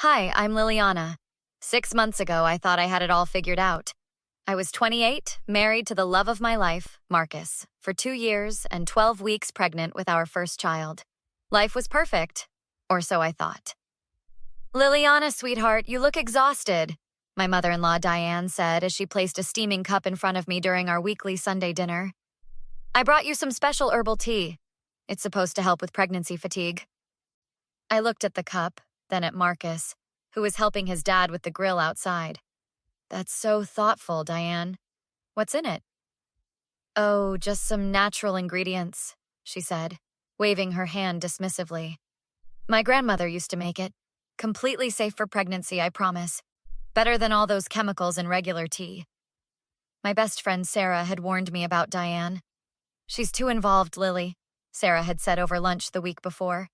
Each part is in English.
Hi, I'm Liliana. 6 months ago, I thought I had it all figured out. I was 28, married to the love of my life, Marcus, for 2 years and 12 weeks pregnant with our first child. Life was perfect, or so I thought. Liliana, sweetheart, you look exhausted, my mother-in-law Diane said as she placed a steaming cup in front of me during our weekly Sunday dinner. I brought you some special herbal tea. It's supposed to help with pregnancy fatigue. I looked at the cup, then at Marcus, who was helping his dad with the grill outside. That's so thoughtful, Diane. What's in it? Oh, just some natural ingredients, she said, waving her hand dismissively. My grandmother used to make it. Completely safe for pregnancy, I promise. Better than all those chemicals in regular tea. My best friend Sarah had warned me about Diane. She's too involved, Lily, Sarah had said over lunch the week before.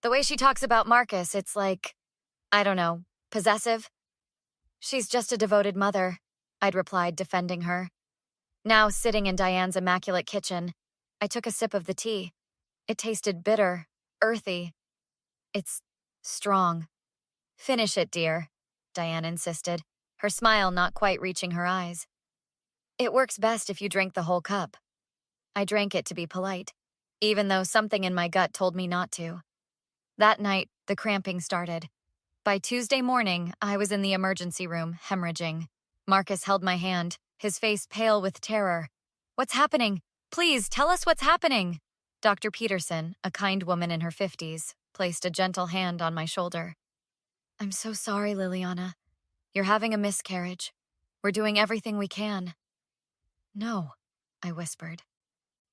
The way she talks about Marcus, it's like, I don't know, possessive? She's just a devoted mother, I'd replied, defending her. Now, sitting in Diane's immaculate kitchen, I took a sip of the tea. It tasted bitter, earthy. It's strong. Finish it, dear, Diane insisted, her smile not quite reaching her eyes. It works best if you drink the whole cup. I drank it to be polite, even though something in my gut told me not to. That night, the cramping started. By Tuesday morning, I was in the emergency room, hemorrhaging. Marcus held my hand, his face pale with terror. What's happening? Please, tell us what's happening. Dr. Peterson, a kind woman in her 50s, placed a gentle hand on my shoulder. I'm so sorry, Liliana. You're having a miscarriage. We're doing everything we can. No, I whispered.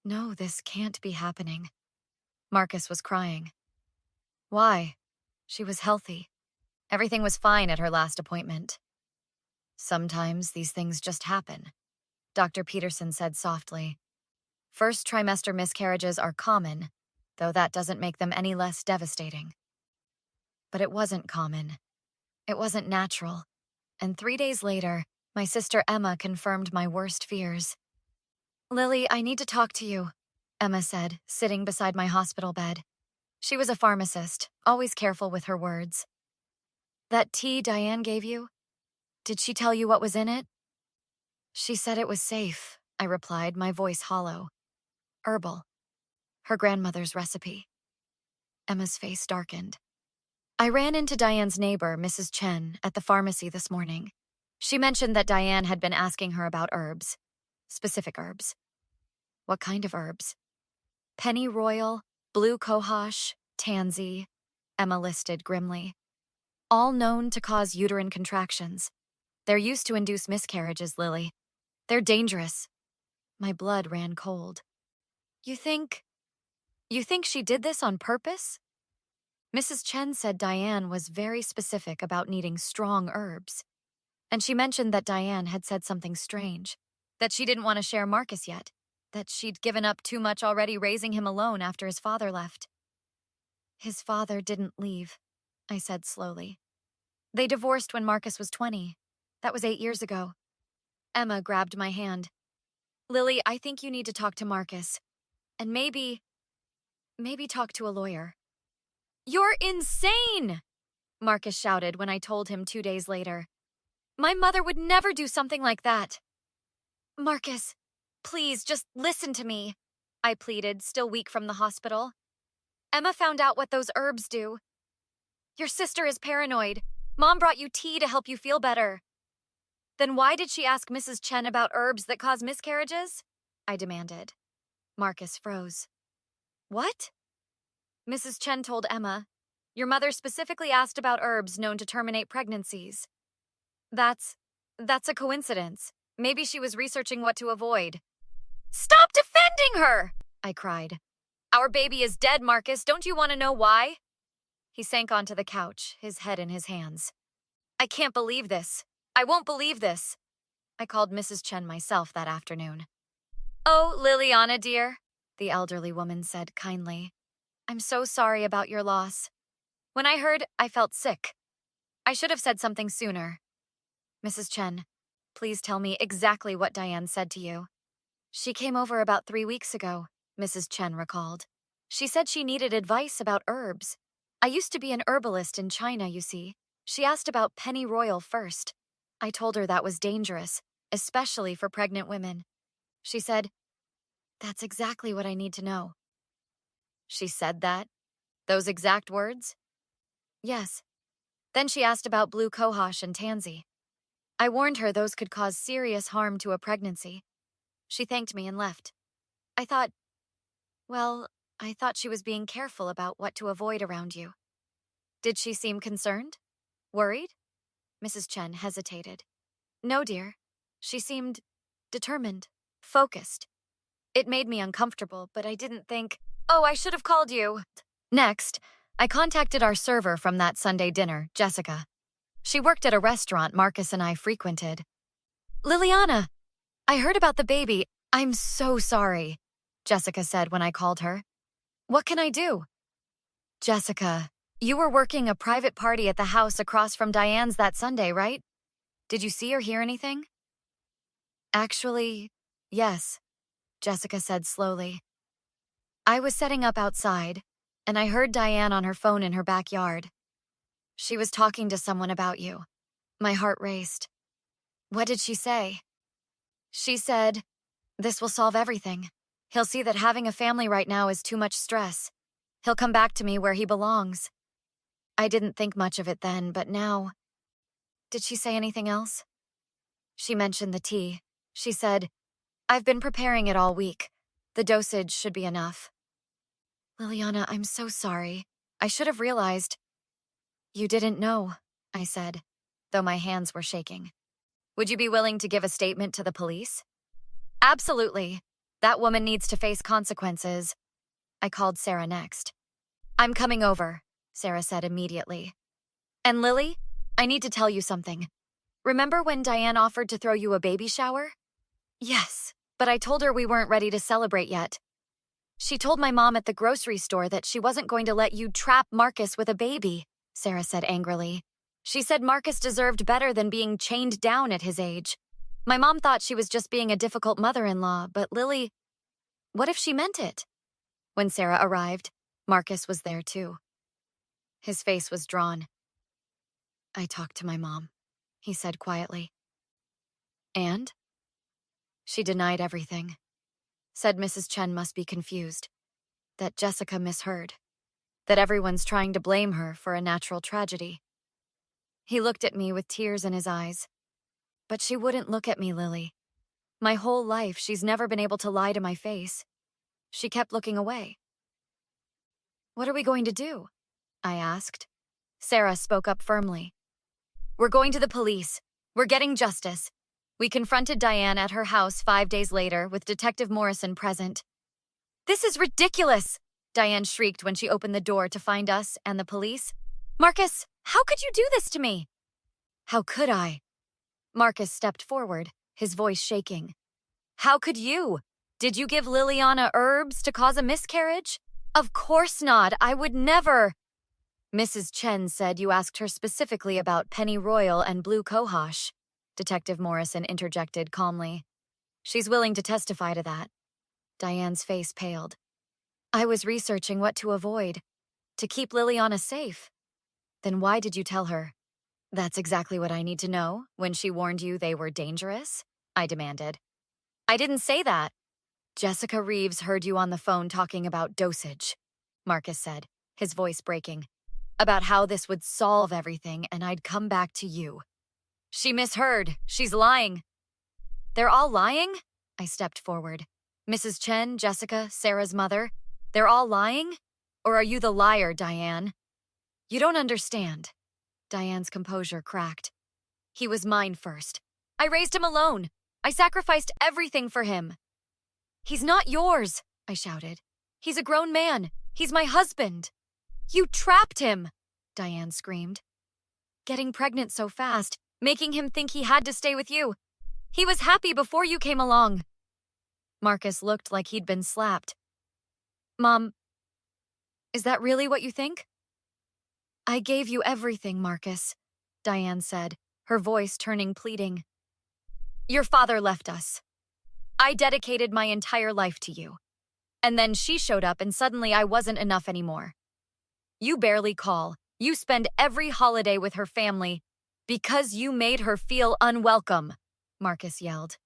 No, this can't be happening. Marcus was crying. Why? She was healthy. Everything was fine at her last appointment. Sometimes these things just happen, Dr. Peterson said softly. First trimester miscarriages are common, though that doesn't make them any less devastating. But it wasn't common. It wasn't natural. And 3 days later, my sister Emma confirmed my worst fears. Lily, I need to talk to you, Emma said, sitting beside my hospital bed. She was a pharmacist, always careful with her words. That tea Diane gave you? Did she tell you what was in it? She said it was safe, I replied, my voice hollow. Herbal. Her grandmother's recipe. Emma's face darkened. I ran into Diane's neighbor, Mrs. Chen, at the pharmacy this morning. She mentioned that Diane had been asking her about herbs. Specific herbs. What kind of herbs? Pennyroyal, blue cohosh, tansy, Emma listed grimly. All known to cause uterine contractions. They're used to induce miscarriages, Lily. They're dangerous. My blood ran cold. You think she did this on purpose? Mrs. Chen said Diane was very specific about needing strong herbs. And she mentioned that Diane had said something strange. That she didn't want to share Marcus yet. That she'd given up too much already raising him alone after his father left. His father didn't leave, I said slowly. They divorced when Marcus was 20. That was 8 years ago. Emma grabbed my hand. Lily, I think you need to talk to Marcus. And maybe talk to a lawyer. You're insane! Marcus shouted when I told him 2 days later. My mother would never do something like that. Marcus, please, just listen to me, I pleaded, still weak from the hospital. Emma found out what those herbs do. Your sister is paranoid. Mom brought you tea to help you feel better. Then why did she ask Mrs. Chen about herbs that cause miscarriages? I demanded. Marcus froze. What? Mrs. Chen told Emma, your mother specifically asked about herbs known to terminate pregnancies. That's a coincidence. Maybe she was researching what to avoid. Stop defending her! I cried. Our baby is dead, Marcus. Don't you want to know why? He sank onto the couch, his head in his hands. I can't believe this. I won't believe this. I called Mrs. Chen myself that afternoon. Oh, Liliana, dear, the elderly woman said kindly. I'm so sorry about your loss. When I heard, I felt sick. I should have said something sooner. Mrs. Chen, please tell me exactly what Diane said to you. She came over about 3 weeks ago, Mrs. Chen recalled. She said she needed advice about herbs. I used to be an herbalist in China, you see. She asked about pennyroyal first. I told her that was dangerous, especially for pregnant women. She said, "That's exactly what I need to know." She said that? Those exact words? Yes. Then she asked about blue cohosh and tansy. I warned her those could cause serious harm to a pregnancy. She thanked me and left. I thought, well, I thought she was being careful about what to avoid around you. Did she seem concerned? Worried? Mrs. Chen hesitated. No, dear. She seemed determined, focused. It made me uncomfortable, but I didn't think, oh, I should have called you. Next, I contacted our server from that Sunday dinner, Jessica. She worked at a restaurant Marcus and I frequented. Liliana, I heard about the baby. I'm so sorry, Jessica said when I called her. What can I do? Jessica, you were working a private party at the house across from Diane's that Sunday, right? Did you see or hear anything? Actually, yes, Jessica said slowly. I was setting up outside, and I heard Diane on her phone in her backyard. She was talking to someone about you. My heart raced. What did she say? She said, "This will solve everything. He'll see that having a family right now is too much stress. He'll come back to me where he belongs." I didn't think much of it then, but now... Did she say anything else? She mentioned the tea. She said, "I've been preparing it all week. The dosage should be enough." Liliana, I'm so sorry. I should have realized. You didn't know, I said, though my hands were shaking. Would you be willing to give a statement to the police? Absolutely. That woman needs to face consequences. I called Sarah next. I'm coming over, Sarah said immediately. And Lily, I need to tell you something. Remember when Diane offered to throw you a baby shower? Yes, but I told her we weren't ready to celebrate yet. She told my mom at the grocery store that she wasn't going to let you trap Marcus with a baby, Sarah said angrily. She said Marcus deserved better than being chained down at his age. My mom thought she was just being a difficult mother-in-law, but Lily, what if she meant it? When Sarah arrived, Marcus was there too. His face was drawn. I talked to my mom, he said quietly. And? She denied everything. Said Mrs. Chen must be confused. That Jessica misheard. That everyone's trying to blame her for a natural tragedy. He looked at me with tears in his eyes. But she wouldn't look at me, Lily. My whole life, she's never been able to lie to my face. She kept looking away. What are we going to do? I asked. Sarah spoke up firmly. We're going to the police. We're getting justice. We confronted Diane at her house 5 days later with Detective Morrison present. This is ridiculous, Diane shrieked when she opened the door to find us and the police. Marcus, how could you do this to me? How could I? Marcus stepped forward, his voice shaking. How could you? Did you give Liliana herbs to cause a miscarriage? Of course not. I would never. Mrs. Chen said you asked her specifically about pennyroyal and blue cohosh, Detective Morrison interjected calmly. She's willing to testify to that. Diane's face paled. I was researching what to avoid, to keep Liliana safe. Then why did you tell her? That's exactly what I need to know when she warned you they were dangerous, I demanded. I didn't say that. Jessica Reeves heard you on the phone talking about dosage, Marcus said, his voice breaking. About how this would solve everything and I'd come back to you. She misheard. She's lying. They're all lying? I stepped forward. Mrs. Chen, Jessica, Sarah's mother, they're all lying? Or are you the liar, Diane? You don't understand. Diane's composure cracked. He was mine first. I raised him alone. I sacrificed everything for him. He's not yours, I shouted. He's a grown man. He's my husband. You trapped him, Diane screamed. Getting pregnant so fast, making him think he had to stay with you. He was happy before you came along. Marcus looked like he'd been slapped. Mom, is that really what you think? I gave you everything, Marcus, Diane said, her voice turning pleading. Your father left us. I dedicated my entire life to you. And then she showed up and suddenly I wasn't enough anymore. You barely call. You spend every holiday with her family because you made her feel unwelcome, Marcus yelled.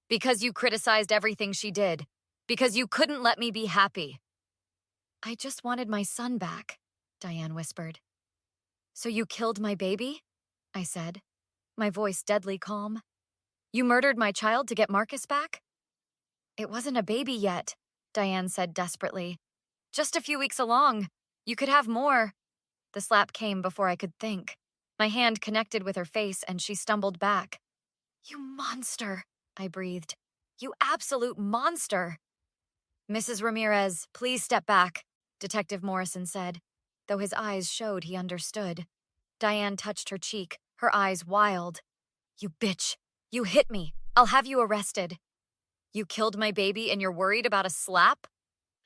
Because you criticized everything she did. Because you couldn't let me be happy. I just wanted my son back, Diane whispered. So you killed my baby? I said, my voice deadly calm. You murdered my child to get Marcus back? It wasn't a baby yet, Diane said desperately. Just a few weeks along. You could have more. The slap came before I could think. My hand connected with her face and she stumbled back. You monster, I breathed. You absolute monster. Mrs. Ramirez, please step back, Detective Morrison said, though his eyes showed he understood. Diane touched her cheek, her eyes wild. You bitch. You hit me. I'll have you arrested. You killed my baby and you're worried about a slap?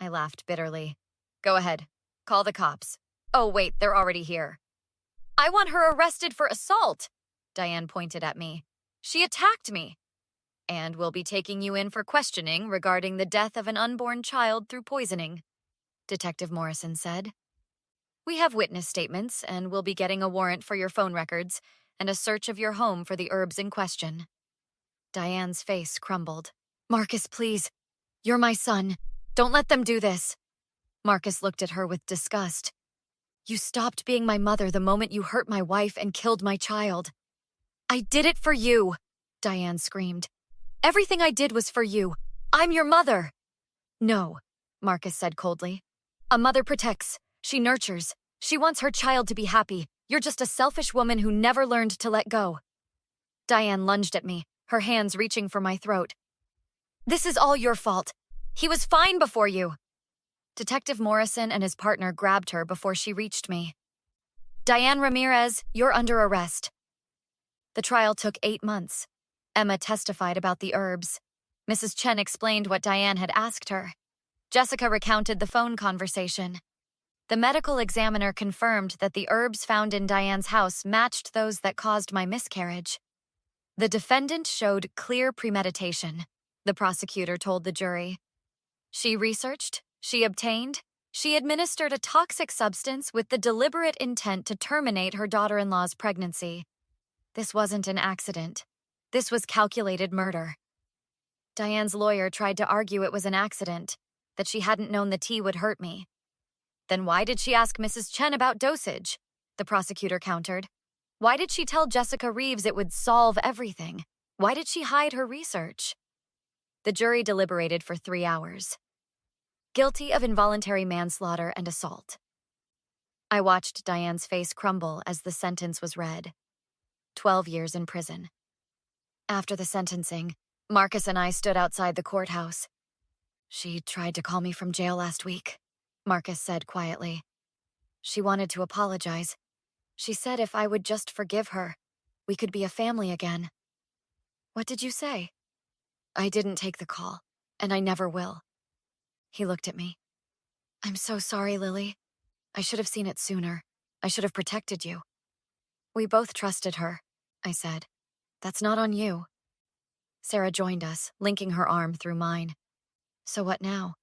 I laughed bitterly. Go ahead. Call the cops. Oh, wait, they're already here. I want her arrested for assault, Diane pointed at me. She attacked me. And we'll be taking you in for questioning regarding the death of an unborn child through poisoning, Detective Morrison said. We have witness statements, and we'll be getting a warrant for your phone records and a search of your home for the herbs in question. Diane's face crumbled. Marcus, please. You're my son. Don't let them do this. Marcus looked at her with disgust. You stopped being my mother the moment you hurt my wife and killed my child. I did it for you, Diane screamed. Everything I did was for you. I'm your mother. No, Marcus said coldly. A mother protects. She nurtures. She wants her child to be happy. You're just a selfish woman who never learned to let go. Diane lunged at me, her hands reaching for my throat. This is all your fault. He was fine before you. Detective Morrison and his partner grabbed her before she reached me. Diane Ramirez, you're under arrest. The trial took 8 months. Emma testified about the herbs. Mrs. Chen explained what Diane had asked her. Jessica recounted the phone conversation. The medical examiner confirmed that the herbs found in Diane's house matched those that caused my miscarriage. The defendant showed clear premeditation, the prosecutor told the jury. She researched, she obtained, she administered a toxic substance with the deliberate intent to terminate her daughter-in-law's pregnancy. This wasn't an accident. This was calculated murder. Diane's lawyer tried to argue it was an accident, that she hadn't known the tea would hurt me. Then why did she ask Mrs. Chen about dosage? The prosecutor countered. Why did she tell Jessica Reeves it would solve everything? Why did she hide her research? The jury deliberated for 3 hours. Guilty of involuntary manslaughter and assault. I watched Diane's face crumble as the sentence was read. 12 years in prison. After the sentencing, Marcus and I stood outside the courthouse. She tried to call me from jail last week, Marcus said quietly. She wanted to apologize. She said if I would just forgive her, we could be a family again. What did you say? I didn't take the call, and I never will. He looked at me. I'm so sorry, Lily. I should have seen it sooner. I should have protected you. We both trusted her, I said. That's not on you. Sarah joined us, linking her arm through mine. So what now?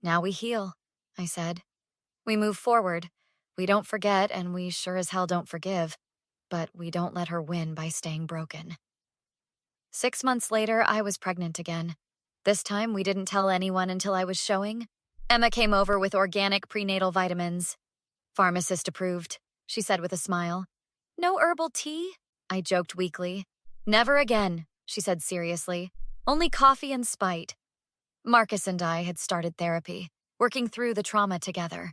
Now we heal, I said. We move forward. We don't forget, and we sure as hell don't forgive. But we don't let her win by staying broken. 6 months later, I was pregnant again. This time, we didn't tell anyone until I was showing. Emma came over with organic prenatal vitamins. Pharmacist approved, she said with a smile. No herbal tea? I joked weakly. Never again, she said seriously. Only coffee and spite. Marcus and I had started therapy, working through the trauma together.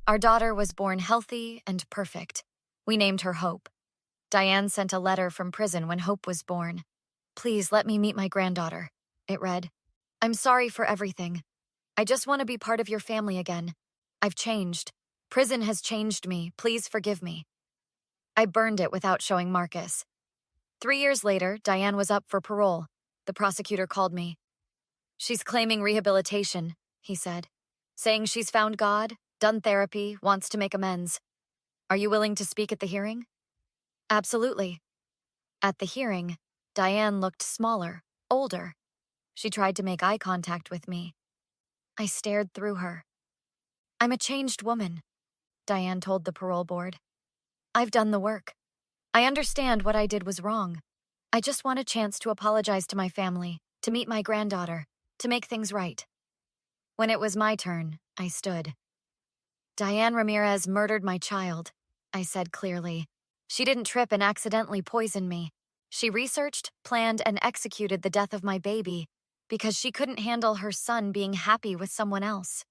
Our daughter was born healthy and perfect. We named her Hope. Diane sent a letter from prison when Hope was born. Please let me meet my granddaughter, it read. I'm sorry for everything. I just want to be part of your family again. I've changed. Prison has changed me. Please forgive me. I burned it without showing Marcus. 3 years later, Diane was up for parole. The prosecutor called me. She's claiming rehabilitation, he said, saying she's found God, done therapy, wants to make amends. Are you willing to speak at the hearing? Absolutely. At the hearing, Diane looked smaller, older. She tried to make eye contact with me. I stared through her. I'm a changed woman, Diane told the parole board. I've done the work. I understand what I did was wrong. I just want a chance to apologize to my family, to meet my granddaughter, to make things right. When it was my turn, I stood. Diane Ramirez murdered my child, I said clearly. She didn't trip and accidentally poison me. She researched, planned, and executed the death of my baby because she couldn't handle her son being happy with someone else.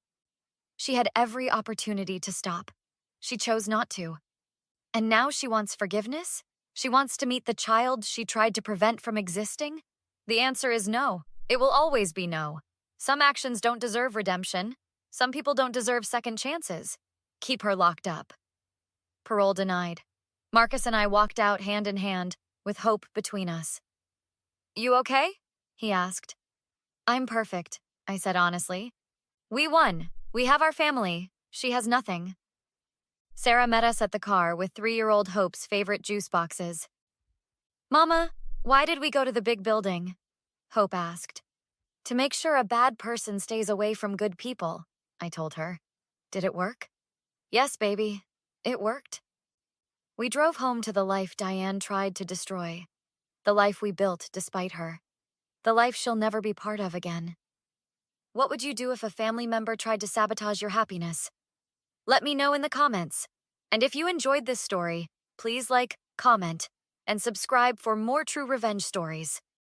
She had every opportunity to stop. She chose not to. And now she wants forgiveness? She wants to meet the child she tried to prevent from existing? The answer is no. It will always be no. Some actions don't deserve redemption. Some people don't deserve second chances. Keep her locked up. Parole denied. Marcus and I walked out hand in hand, with hope between us. You okay? He asked. I'm perfect, I said honestly. We won. We have our family. She has nothing. Sarah met us at the car with 3-year-old Hope's favorite juice boxes. Mama, why did we go to the big building? Hope asked. To make sure a bad person stays away from good people, I told her. Did it work? Yes, baby. It worked. We drove home to the life Diane tried to destroy. The life we built despite her. The life she'll never be part of again. What would you do if a family member tried to sabotage your happiness? Let me know in the comments. And if you enjoyed this story, please like, comment, and subscribe for more true revenge stories.